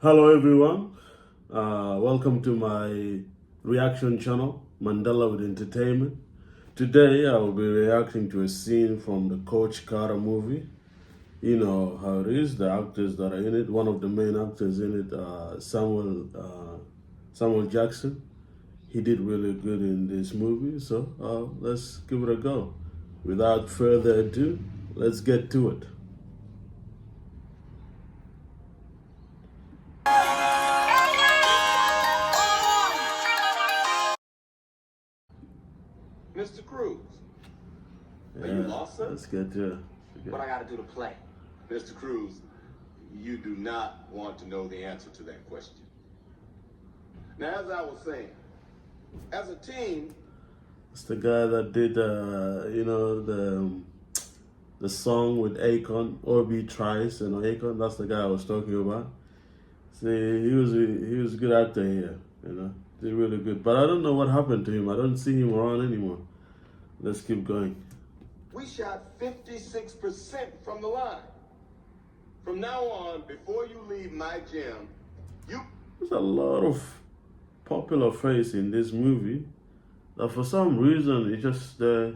Hello everyone, welcome to my reaction channel, Mandela with Entertainment. Today I will be reacting to a scene from the Coach Carter movie. You know how it is, the actors that are in it. One of the main actors in it, Samuel Jackson. He did really good in this movie, so let's give it a go. Without further ado, let's get to it. Mr. Cruz, are you lost, sir? Let's get to it. What I gotta do to play? Mr. Cruz, you do not want to know the answer to that question. Now, as I was saying, as a team, It's the guy that did, the song with Akon, Orby Trice and Akon. That's the guy I was talking about. See, he was a good actor here, did really good. But I don't know what happened to him. I don't see him around anymore. Let's keep going. we shot 56% from the line. From now on, before you leave my gym, There's a lot of popular face in this movie that for some reason it just I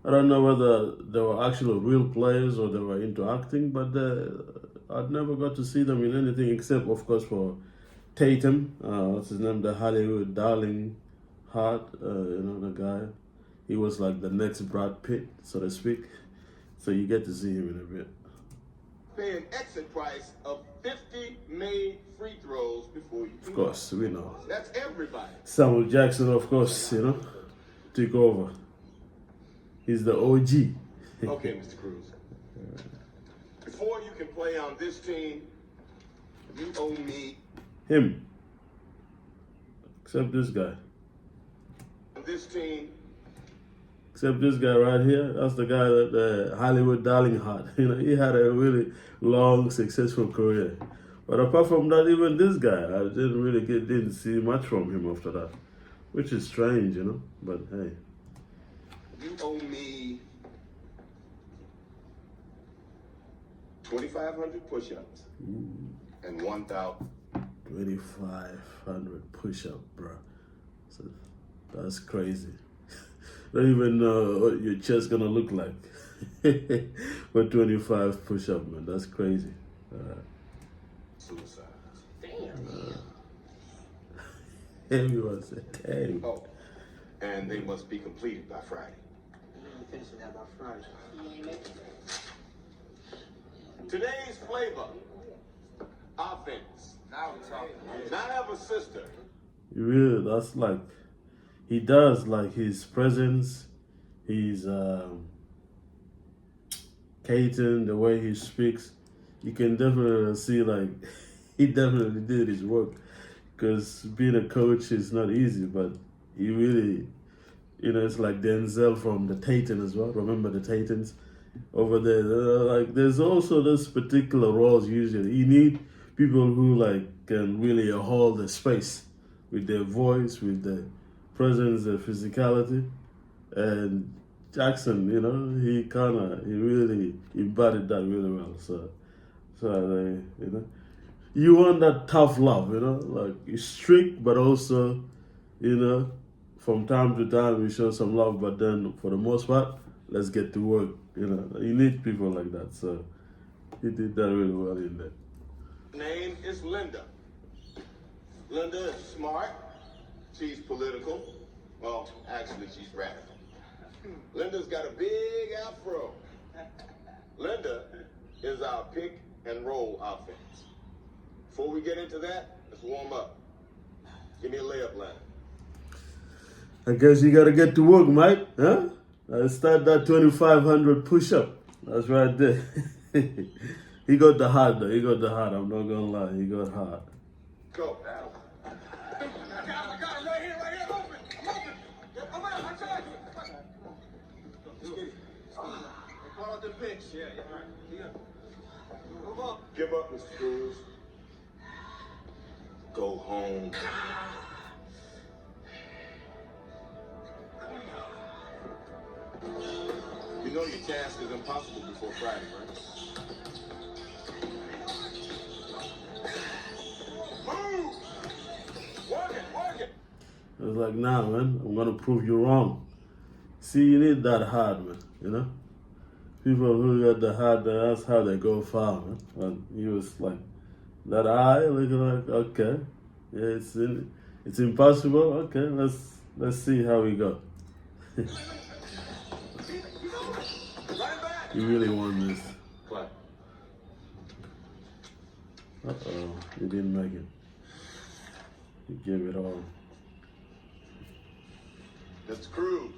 don't know whether they were actually real players or they were into acting, but I'd never got to see them in anything except, of course, for Tatum. What's his name? The Hollywood darling heart. The guy. He was like the next Brad Pitt, so to speak. So you get to see him in a bit. pay an exit price of 50 made free throws before you Of course, we know. That's everybody. Samuel Jackson, of course, took over. He's the OG. Okay, Mr. Cruz. Before you can play on this team, you owe me Him. Except this guy. on this team. Except this guy right here. That's the guy that Hollywood darling had. He had a really long, successful career. But apart from that, even this guy, I didn't see much from him after that. Which is strange, But hey. You owe me 2,500 push-ups and 1,000. 2,500 push-up, bro. So that's crazy. Don't even know what your chest gonna look like. For 25 push-up, man. That's crazy. Suicide. Damn. Everyone said, dang. Oh, and they must be completed by Friday. Finishing that by Friday. Today's flavor, offense. Now we're talking. Not have a sister. That's like, he does, like his presence, his Caton, the way he speaks, you can definitely see, like, he definitely did his work. Because being a coach is not easy, but he really, it's like Denzel from the Titans as well. Remember the Titans over there? Like, there's also this particular roles usually. You need people who, like, can really hold the space with their voice, with their presence, their physicality. And Jackson, he really embodied that really well. So you want that tough love, like it's strict, but also, from time to time we show some love, but then for the most part, let's get to work. You need people like that. So he did that really well in there. Name is Linda. Linda is smart. She's political. Well, actually, she's radical. Linda's got a big afro. Linda is our pick and roll offense. Before we get into that, let's warm up. Give me a layup line. I guess you gotta get to work, Mike. Huh? Let's start that 2,500 push-up. That's right there. He got the heart though. He got the heart. I'm not gonna lie. He got heart. Go. I got him right here, I'm open. I'm out, I tried you. Call out the pitch. Yeah, right. Move up. Give up, Mr. Cruz. Go home. You know your task is impossible before Friday, right? like, nah, man, I'm gonna prove you wrong. See, you need that heart, man. You know, people who got the heart, that's how they go far, man. But he was like, that eye, looking like, okay, yeah, it's impossible. Okay, let's see how we go. Run it back. You really won this. Play. Uh-oh, you didn't make it. You gave it all. Mr. Cruz.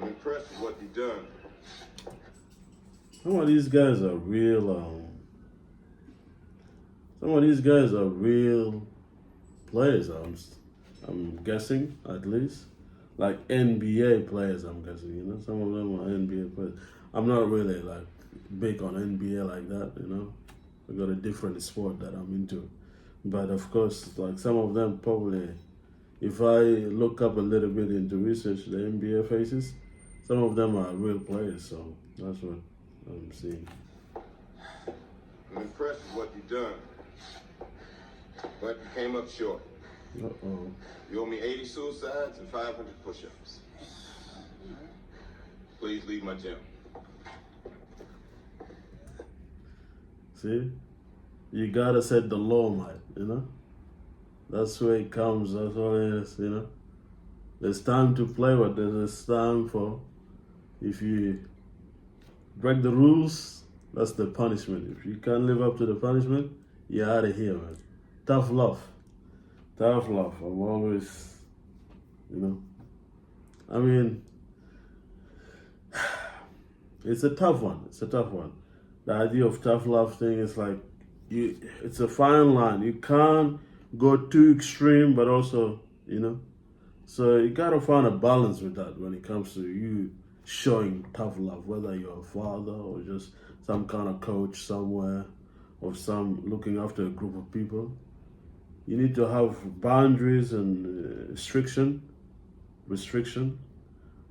I'm impressed with what you've done. Some of these guys are real, some of these guys are real players, I'm guessing, at least. Like NBA players, I'm guessing, you know. Some of them are NBA players. I'm not really like big on NBA like that, you know. I got a different sport that I'm into. But of course, like some of them probably, if I look up a little bit into research the NBA faces, some of them are real players, so that's what I'm seeing. I'm impressed with what you've done. But you came up short. Uh-oh. You owe me 80 suicides and 500 push-ups. Please leave my gym. See? You gotta set the law, man, you know? That's where it comes, that's what it is, you know? There's time to play, but there's time for, if you break the rules, that's the punishment. If you can't live up to the punishment, you're out of here, man. Tough love. Tough love. I'm always, you know. I mean, it's a tough one. It's a tough one. The idea of tough love thing is like, it's a fine line. You can't go too extreme, but also, you know. So you gotta find a balance with that when it comes to you showing tough love, whether you're a father or just some kind of coach somewhere or some looking after a group of people. You need to have boundaries and restriction,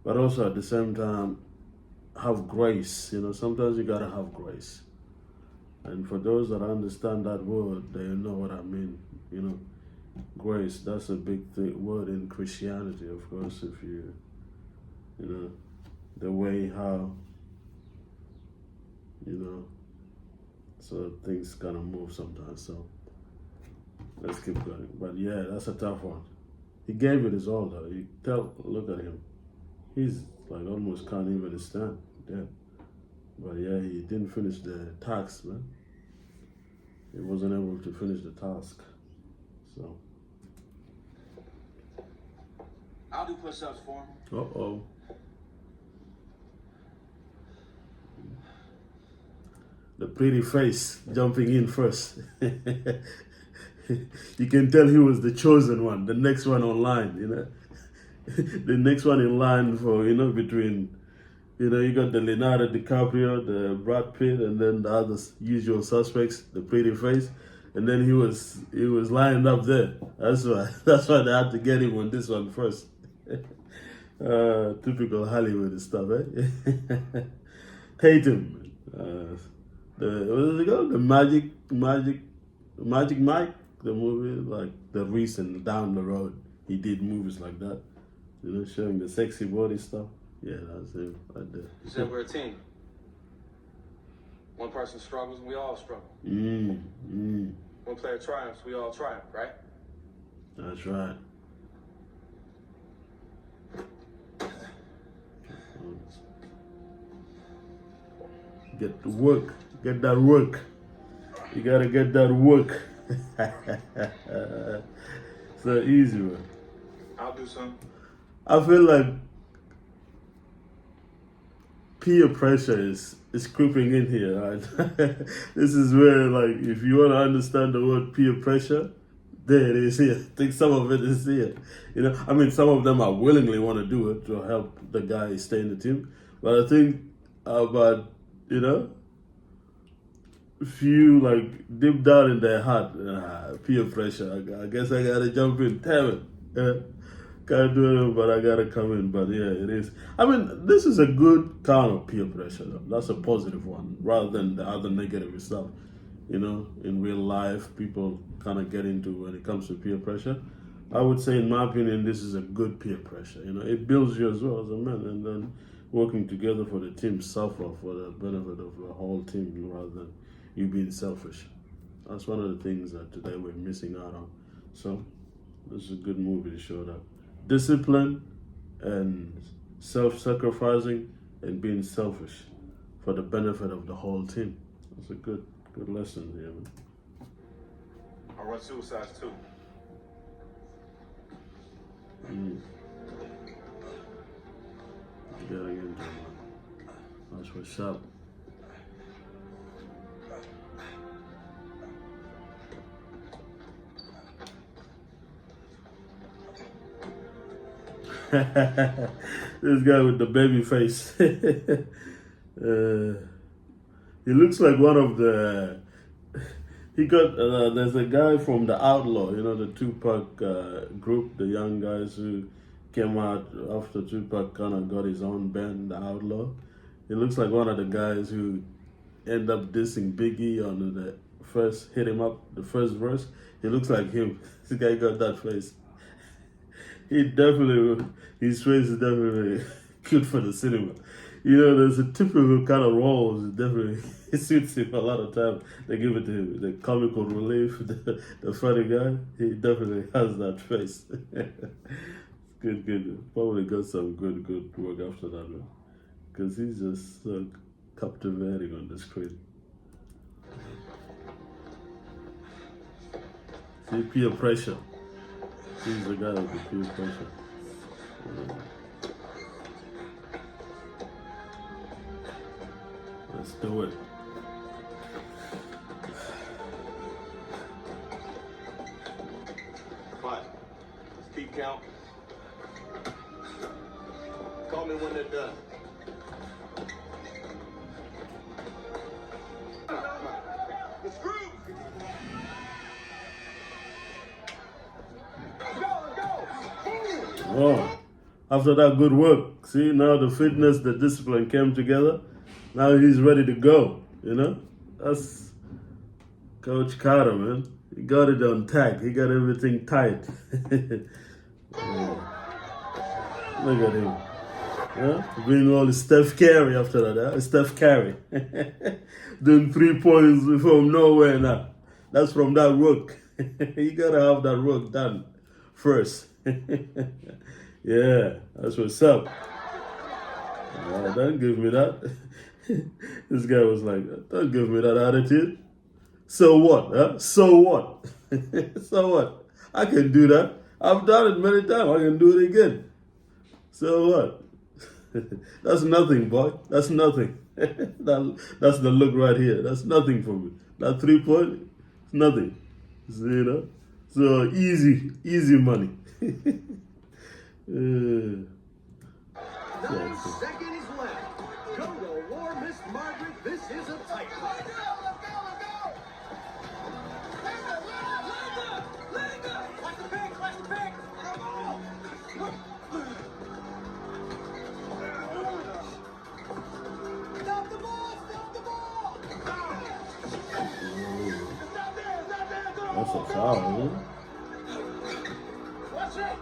but also at the same time have grace. You know, sometimes you gotta have grace. And for those that understand that word, they know what I mean. You know, grace, that's a big word in Christianity, of course, if you know, the way how, you know, so things kind of move sometimes. So let's keep going. But yeah, that's a tough one. He gave it his all though. You look at him. He's like almost can't even stand. Dead. But yeah, he didn't finish the task, man. He wasn't able to finish the task. So. I'll do push-ups for him. Uh-oh. The pretty face jumping in first. You can tell he was the chosen one, the next one online, you know. The next one in line for, you know, between, you know, you got the Leonardo DiCaprio, the Brad Pitt, and then the other usual suspects, the pretty face. And then he was lined up there. That's why they had to get him on this one first. Typical Hollywood stuff, eh? Tatum. What is it called? The Magic Mike, the movie, like the recent down the road. He did movies like that, you know, showing the sexy body stuff. Yeah, that's it right there. You said we're a team. One person struggles and we all struggle. One player triumphs, we all triumph, right? That's right. Get to work. Get that work. You gotta get that work. It's not easy, man. I'll do some. I feel like peer pressure is creeping in here, right? This is where, like, if you want to understand the word peer pressure, there it is here. I think some of it is here. You know, I mean, some of them are willingly want to do it to help the guy stay in the team. But I think about, you know, few like deep down in their heart, peer pressure. I guess I gotta jump in. Damn it. Can't do it, but I gotta come in. But yeah, it is. I mean, this is a good kind of peer pressure, though. That's a positive one, rather than the other negative stuff. you know, in real life people kind of get into when it comes to peer pressure. I would say, in my opinion, this is a good peer pressure. You know, it builds you as well as a man, and then working together for the team suffer for the benefit of the whole team rather than you being selfish. That's one of the things that today we're missing out on. So this is a good movie to show that discipline and self-sacrificing and being selfish for the benefit of the whole team. That's a good lesson here, man. I run suicides too. Getting into it, man. That's what's up. This guy with the baby face. He looks like one of the. He got. There's a guy from the Outlaw, you know, the Tupac group, the young guys who came out after Tupac kind of got his own band, the Outlaw. He looks like one of the guys who end up dissing Biggie on the first hit him up, the first verse. He looks like him. This guy got that face. He definitely, his face is definitely good for the cinema. You know, there's a typical kind of roles. It definitely it suits him a lot of time. They give it to him, the comical relief, the funny guy. He definitely has that face. Good. Probably got some good work after that one, because he's just so captivating on the screen. See, peer pressure. He's the guy with the peer pressure. Let's do it. Fine. Let's keep count. Call me when they're done. It's Groove! Oh, after that good work, see, now the fitness, the discipline came together. Now he's ready to go, you know? That's Coach Carter, man. He got it on tag. He got everything tight. Yeah. Look at him. Yeah? Being all Steph Curry after that, huh? Steph Curry. Doing 3 points from nowhere now. That's from that work. You gotta have that work done first. Yeah, that's what's up. Don't give me that. This guy was like, don't give me that attitude. So what? Huh? So what? So what? I can do that. I've done it many times. I can do it again. So what? That's nothing, boy. That's nothing. That's the look right here. That's nothing for me. That 3 point, it's nothing. So, you know? So easy money. 9 seconds left. Go to war, Miss Margaret. This is a tight one. Let's go! Linda! Watch the pig! Come on! Stop the ball! That's a foul, isn't it? Watch it!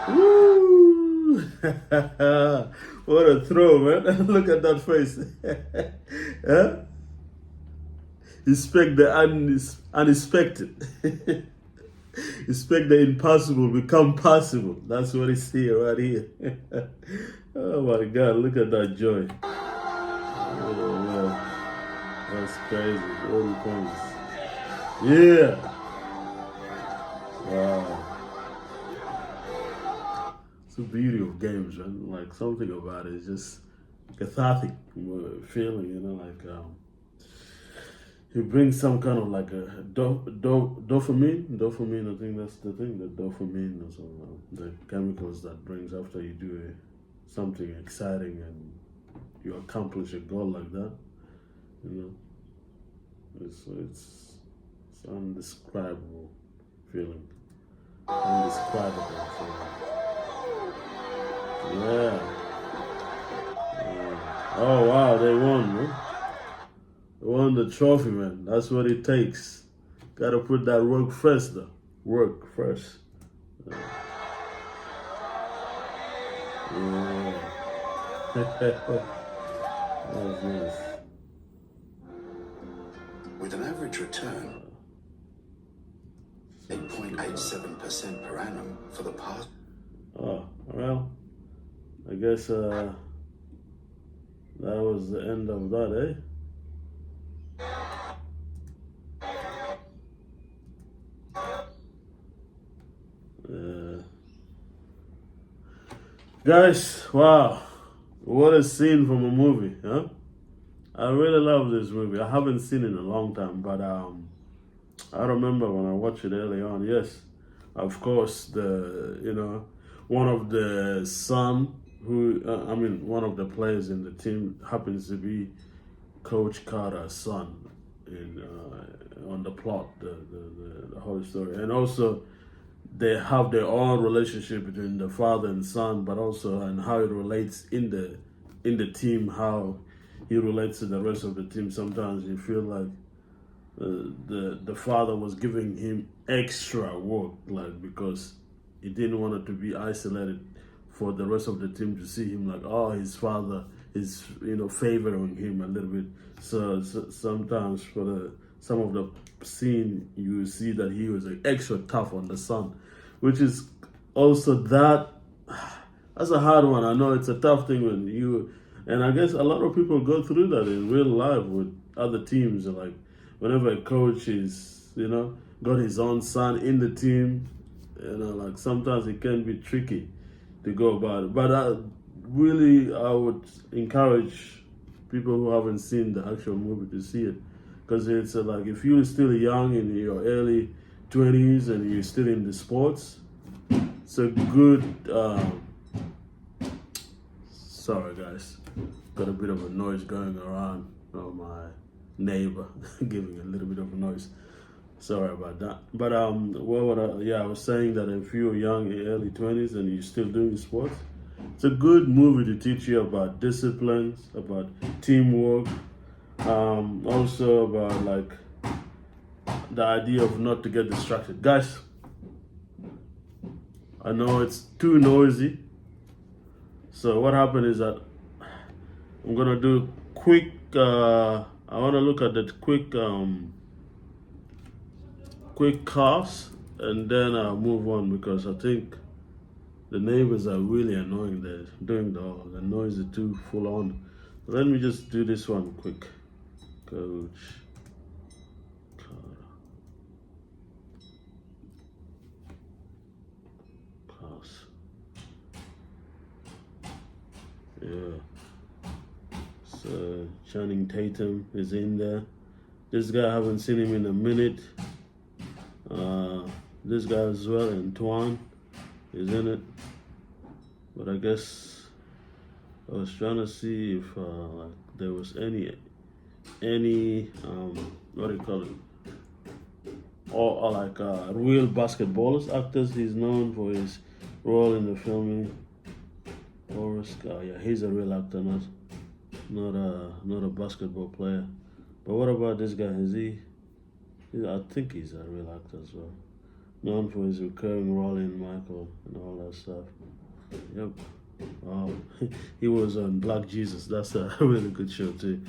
Woo! What a throw, man. Look at that face. Huh? Expect the unexpected. Expect the impossible become possible. That's what it's here, right here. Oh my God, look at that joy. Oh, man. That's crazy. 40 points. Yeah. Wow. It's the beauty of games, man. Like, something about it is just cathartic feeling, you know, like it brings some kind of like a dopamine. I think that's the thing, the dopamine or something, the chemicals that brings after you do something exciting and you accomplish a goal like that, you know. It's indescribable feeling. Indescribable. Yeah. Oh wow, they won, man. They won the trophy, man. That's what it takes. Gotta put that work first, though. Work first. Yeah. That was nice. With an average return 8.87% per annum for the past. Oh, well, I guess that was the end of that, eh? Guys, wow, what a scene from a movie, huh? I really love this movie. I haven't seen it in a long time, but I remember when I watched it early on. Yes, of course, one of the son who, one of the players in the team happens to be Coach Carter's son on the plot, the whole story, and also they have their own relationship between the father and son, but also and how it relates in the team, how he relates to the rest of the team. Sometimes you feel like the father was giving him extra work, like, because he didn't want it to be isolated for the rest of the team to see him like, oh, his father is favoring him a little bit. So sometimes for some of the scene, you see that he was like extra tough on the son, which is also that's a hard one. I know it's a tough thing when you, and I guess a lot of people go through that in real life with other teams. Like whenever a coach is, got his own son in the team, like sometimes it can be tricky to go about it. But I would encourage people who haven't seen the actual movie to see it, because it's like if you're still young in your early 20s and you're still in the sports, it's a good. Sorry guys, got a bit of a noise going around from my neighbor giving a little bit of a noise. Sorry about that. But I was saying that if you're young in early 20s and you're still doing sports, it's a good movie to teach you about disciplines, about teamwork, also about like the idea of not to get distracted. Guys, I know it's too noisy. So what happened is that I'm gonna do quick. I want to look at the quick cars, and then I'll move on, because I think the neighbors are really annoying. They're doing the noise is too full on. Let me just do this one quick. Coach Carter. Cars. Yeah. So Channing Tatum is in there. This guy, I haven't seen him in a minute. This guy as well, Antoine, is in it. But I guess I was trying to see if like there was any what do you call it? Or like real basketballers, actors. He's known for his role in the filming. Forrest Gump, yeah, he's a real actor, not a basketball player. But what about this guy? I think he's a real actor as well. Known for his recurring role in Michael and all that stuff. Yep. Wow. He was on Black Jesus. That's a really good show too.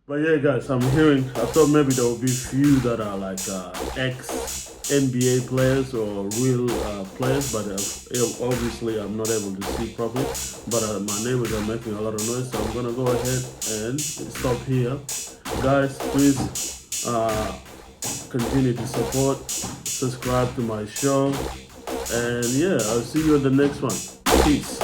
But yeah, guys, I thought maybe there will be few that are like ex-NBA players or real players, but obviously I'm not able to see properly. But my neighbors are making a lot of noise, so I'm gonna go ahead and stop here. Guys, please continue to support, subscribe to my show, and yeah, I'll see you in the next one. Peace.